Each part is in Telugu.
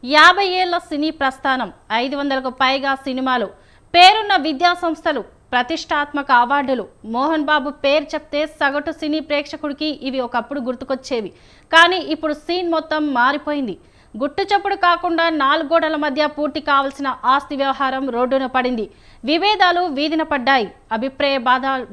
50 ఏళ్ల సినీ ప్రస్థానం, 500కు పైగా సినిమాలు, పేరున్న విద్యా సంస్థలు, ప్రతిష్టాత్మక అవార్డులు. మోహన్ బాబు పేరు చెప్తే సగటు సినీ ప్రేక్షకుడికి ఇవి ఒకప్పుడు గుర్తుకొచ్చేవి. కానీ ఇప్పుడు సీన్ మొత్తం మారిపోయింది. గుట్టు చప్పుడు కాకుండా 4 గోడల మధ్య పూర్తి కావాల్సిన ఆస్తి వ్యవహారం రోడ్డున పడింది. విభేదాలు వీధిన పడ్డాయి. అభిప్రాయ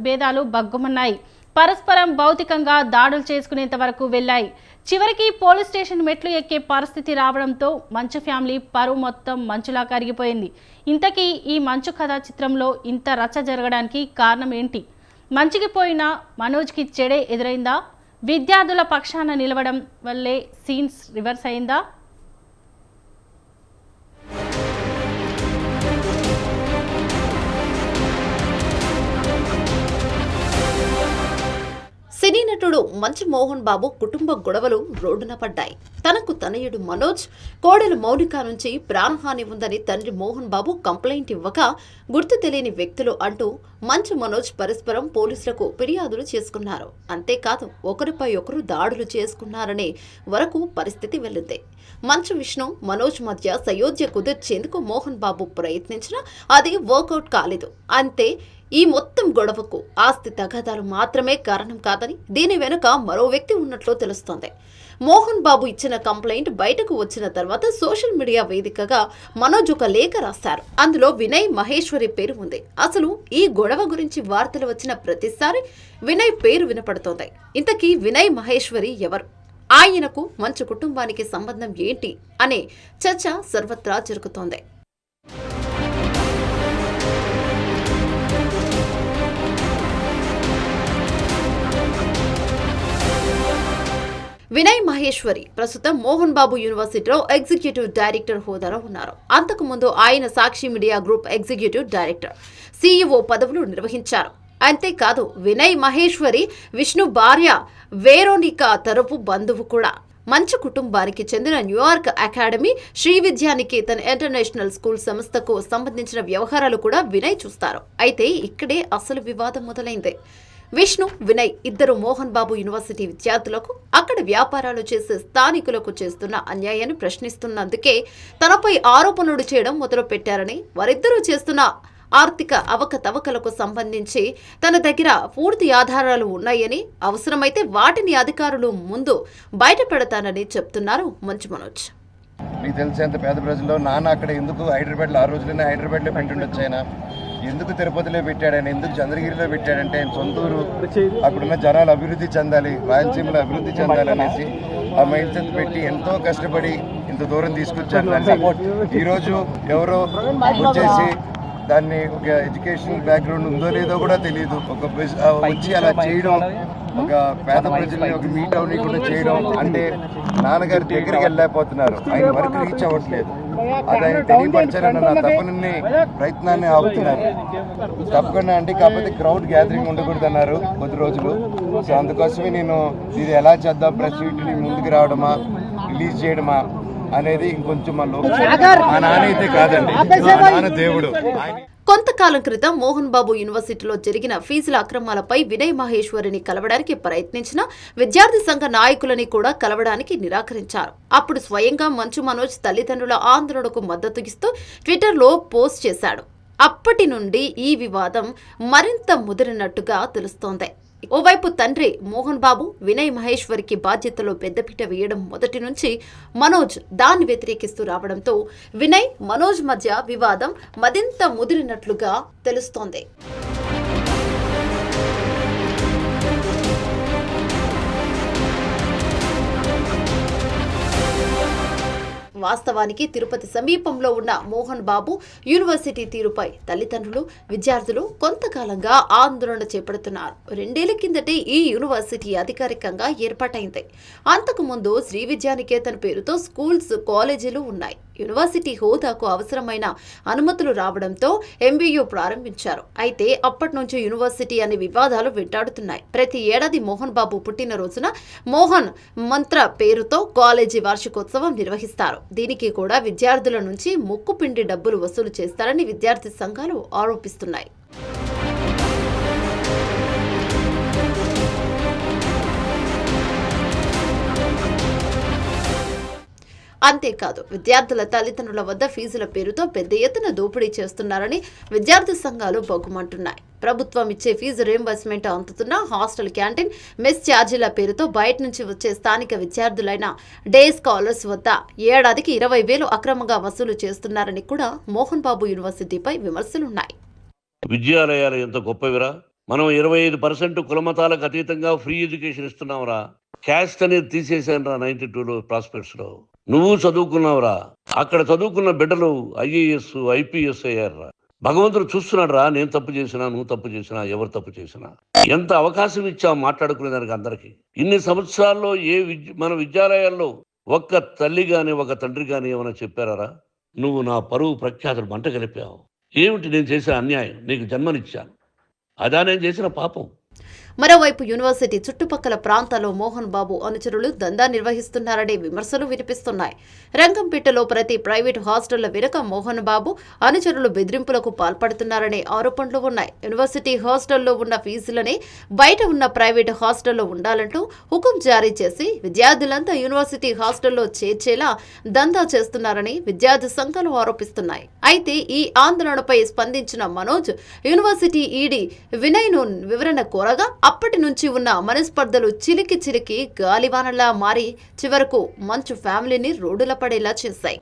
భేదాలు బగ్గుమన్నాయి. పరస్పరం భౌతికంగా దాడులు చేసుకునేంత వరకు వెళ్ళాయి. చివరికి పోలీస్ స్టేషన్ మెట్లు ఎక్కే పరిస్థితి రావడంతో మంచు ఫ్యామిలీ పరువు మొత్తం మంచులా కరిగిపోయింది. ఇంతకీ ఈ మంచు కథా చిత్రంలో ఇంత రచ్చ జరగడానికి కారణం ఏంటి? మంచుకి పోయిన మనోజ్కి చెడే ఎదురైందా? విద్యార్థుల పక్షాన నిలవడం వల్లే సీన్స్ రివర్స్ అయిందా? సినీ నటుడు మంచు మోహన్ బాబు కుటుంబ గొడవలు రోడ్డున పడ్డాయి. తనకు తనయుడు మనోజ్, కోడలు మౌనిక నుంచి ప్రాణహాని ఉందని తండ్రి మోహన్ బాబు కంప్లైంట్ ఇవ్వగా గుర్తు తెలియని వ్యక్తులు అంటూ మంచు మనోజ్ పరస్పరం పోలీసులకు ఫిర్యాదులు చేసుకున్నారు. అంతేకాదు ఒకరిపై ఒకరు దాడులు చేసుకున్నారనే వరకు పరిస్థితి వెళ్ళింది. మంచు విష్ణు, మనోజ్ మధ్య సయోధ్య కుదిర్చేందుకు మోహన్ బాబు ప్రయత్నించినా అది వర్కౌట్ కాలేదు. అంతే. ఈ మొత్తం గొడవకు ఆస్తి తగాదాలు మాత్రమే కారణం కాదని దీని వెనుక మరో వ్యక్తి ఉన్నట్లు తెలుస్తోంది. మోహన్ బాబు ఇచ్చిన కంప్లైంట్ బయటకు వచ్చిన తర్వాత సోషల్ మీడియా వేదికగా మనోజ్ ఒక లేఖ రాశారు. అందులో వినయ్ మహేశ్వరి పేరు ఉంది. అసలు ఈ గొడవ గురించి వార్తలు వచ్చిన ప్రతిసారి వినయ్ పేరు వినపడుతోంది. ఇంతకీ వినయ్ మహేశ్వరి ఎవరు? ఆయనకు మంచు కుటుంబానికి సంబంధం ఏంటి అనే చర్చ సర్వత్రా జరుగుతోంది. వినయ్ మహేశ్వరి ప్రస్తుతం మోహన్ బాబు యూనివర్సిటీలో ఎగ్జిక్యూటివ్ డైరెక్టర్ హోదాలో ఉన్నారు. అంతకుముందు ఆయన Sakshi media group executive director, CEO పదవులు నిర్వహించారు. అంతేకాదు వినయ్ మహేశ్వరి విష్ణు భార్య వేరోనికా తరపు బంధువు కూడా. మంచు కుటుంబానికి చెందిన New York academy, Sri Vidyanikethan international school సంస్థకు సంబంధించిన వ్యవహారాలు కూడా వినయ్ చూస్తారు. అయితే ఇక్కడే అసలు వివాదం మొదలైంది. విష్ణు, వినయ్ ఇద్దరు మోహన్ బాబు యూనివర్సిటీ విద్యార్థులకు, అక్కడ వ్యాపారాలు చేసే స్థానికులకు చేస్తున్న అన్యాయాన్ని ప్రశ్నిస్తున్నందుకే తనపై ఆరోపణలు చేయడం మొదలుపెట్టారని, వారిద్దరూ చేస్తున్న ఆర్థిక అవకతవకలకు సంబంధించి తన దగ్గర పూర్తి ఆధారాలు ఉన్నాయని, అవసరమైతే వాటిని అధికారులు ముందు బయటపెడతానని చెప్తున్నారు మంచు మనోజ్. మీకు తెలిసేంత పేద ప్రజల్లో నాన్న అక్కడ ఎందుకు హైదరాబాద్లో ఆ రోజులోనే హైదరాబాద్లో పెట్టుండొచ్చు. ఆయన ఎందుకు తిరుపతిలో పెట్టాడని, ఎందుకు చంద్రగిరిలో పెట్టాడంటే ఆయన సొంతూరు, అక్కడున్న జనాలు అభివృద్ధి చెందాలి, రాయలసీమలో అభివృద్ధి చెందాలనేసి ఆ మైండ్ సెట్ పెట్టి ఎంతో కష్టపడి ఇంత దూరం తీసుకొచ్చారు. ఈరోజు ఎవరో వచ్చేసి దాన్ని ఒక ఎడ్యుకేషనల్ బ్యాక్గ్రౌండ్ ఉందో లేదో కూడా తెలియదు, ఒక వచ్చి అలా చేయడం, ఒక పేద ప్రజల్ని ఒక మీట్ అవ్వకుండా చేయడం అంటే నాన్నగారి దగ్గరికి వెళ్ళలేకపోతున్నారు, ఆయన వరకు రీచ్ అవ్వట్లేదు. అది ఆయన తెలియపరచారన్న నా తప్పని ప్రయత్నాన్ని ఆపుతున్నారు. తప్పకుండా అంటే కాకపోతే క్రౌడ్ గ్యాదరింగ్ ఉండకూడదు అన్నారు కొద్ది రోజులు. సో అందుకోసమే నేను ఇది ఎలా చేద్దాం, ప్రెస్ మీట్ని ముందుకు రావడమా, రిలీజ్ చేయడమా అనేది ఇంకొంచెం మా నాన్న అయితే కాదండి, మా నాన్న దేవుడు. కొంతకాలం క్రితం మోహన్ బాబు యూనివర్సిటీలో జరిగిన ఫీజుల అక్రమాలపై వినయ్ మహేశ్వరిని కలవడానికి ప్రయత్నించిన విద్యార్థి సంఘ నాయకులని కూడా కలవడానికి నిరాకరించారు. అప్పుడు స్వయంగా మంచు మనోజ్ తల్లిదండ్రుల ఆందోళనకు మద్దతు ఇస్తూ ట్విట్టర్లో పోస్ట్ చేశాడు. అప్పటి నుండి ఈ వివాదం మరింత ముదిరినట్టుగా తెలుస్తోంది. ఓవైపు తండ్రి మోహన్ బాబు వినయ్ మహేశ్వరికి బాధ్యతలో పెద్దపీట వేయడం మొదటి నుంచి మనోజ్ దాన్ని వ్యతిరేకిస్తూ రావడంతో వినయ్, మనోజ్ మధ్య వివాదం మరింత ముదిరినట్లుగా తెలుస్తోంది. వాస్తవానికి తిరుపతి సమీపంలో ఉన్న మోహన్ బాబు యూనివర్సిటీ తీరుపై తల్లిదండ్రులు, విద్యార్థులు కొంతకాలంగా ఆందోళన చేపడుతున్నారు. 2 ఏళ్ల కిందటే ఈ యూనివర్సిటీ అధికారికంగా ఏర్పాటైంది. అంతకుముందు శ్రీ విద్యానికేతన్ పేరుతో స్కూల్స్, కాలేజీలు ఉన్నాయి. యూనివర్సిటీ హోదాకు అవసరమైన అనుమతులు రావడంతో ఎంబీయూ ప్రారంభించారు. అయితే అప్పటి నుంచి యూనివర్సిటీ అనే వివాదాలు వెంటాడుతున్నాయి. ప్రతి ఏడాది మోహన్ బాబు పుట్టినరోజున మోహన్ మంత్ర పేరుతో కాలేజీ వార్షికోత్సవం నిర్వహిస్తారు. దీనికి కూడా విద్యార్థుల నుంచి ముక్కుపిండి డబ్బులు వసూలు చేస్తారని విద్యార్థి సంఘాలు ఆరోపిస్తున్నాయి. అంతేకాదు విద్యార్థుల తల్లిదండ్రుల వద్ద ఫీజుల పేరుతో పెద్ద ఎత్తున దోపిడీ చేస్తున్నారని విద్యార్థి సంఘాలు బొగ్గుమంటున్నాయి. ప్రభుత్వం ఇచ్చే ఫీజు రీయింబర్స్మెంట్ అందుతున్న హాస్టల్ క్యాంటీన్, మెస్ ఛార్జీల పేరుతో బయట నుంచి వచ్చే స్థానిక విద్యార్థులైన డే స్కాలర్స్ వద్ద ఏడాదికి 20,000 అక్రమంగా వసూలు చేస్తున్నారని కూడా మోహన్ బాబు యూనివర్సిటీపై విమర్శలున్నాయి. విద్యాలయాలు ఎంత గొప్పవిరా, మనం 25% కులమతాలకు అతీతంగా ఫ్రీ ఎడ్యుకేషన్ ఇస్తున్నాంరా. క్యాస్ట్ అనేది తీసేసానురా 92లో ప్రాస్పెక్ట్స్లో. నువ్వు చదువుకున్నావురా, అక్కడ చదువుకున్న బిడ్డలు IAS IPS అయ్యారురా. భగవంతుడు చూస్తున్నాడు రా, నేను తప్పు చేసినా, నువ్వు తప్పు చేసినా, ఎవరు తప్పు చేసినా. ఎంత అవకాశం ఇచ్చా మాట్లాడుకునేదానికి అందరికీ. ఇన్ని సంవత్సరాల్లో మన విద్యాలయాల్లో ఒక్క తల్లి కానీ ఒక తండ్రి కానీ ఏమైనా చెప్పారా? నువ్వు నా పరువు ప్రఖ్యాతులు మంట కలిపావు. ఏమిటి నేను చేసిన అన్యాయం? నీకు జన్మనిచ్చాను, అదా నేను చేసిన పాపం. మరోవైపు యూనివర్సిటీ చుట్టుపక్కల ప్రాంతాల్లో మోహన్ బాబు అనుచరులు దందా నిర్వహిస్తున్నారనే విమర్శలు వినిపిస్తున్నాయి. రంగంపేటలో ప్రతి ప్రైవేటు హాస్టళ్ల వెనుక మోహన్ బాబు అనుచరులు బెదిరింపులకు పాల్పడుతున్నారనే ఆరోపణలు ఉన్నాయి. యూనివర్సిటీ హాస్టల్లో ఉన్న ఫీజులనే బయట ఉన్న ప్రైవేటు హాస్టల్లో ఉండాలంటూ హుకుం జారీ చేసి విద్యార్థులంతా యూనివర్సిటీ హాస్టల్లో చేర్చేలా దందా చేస్తున్నారని విద్యార్థి సంఘాలు ఆరోపిస్తున్నాయి. అయితే ఈ ఆందోళనపై స్పందించిన మనోజ్ యూనివర్సిటీ ఈడీ వినయ్ను వివరణ కోరగా అప్పటి నుంచి ఉన్న మనస్పర్ధలు చిలికి గాలివానలా మారి చివరకు మంచు ఫ్యామిలీని రోడ్డుల పడేలా చేశాయి.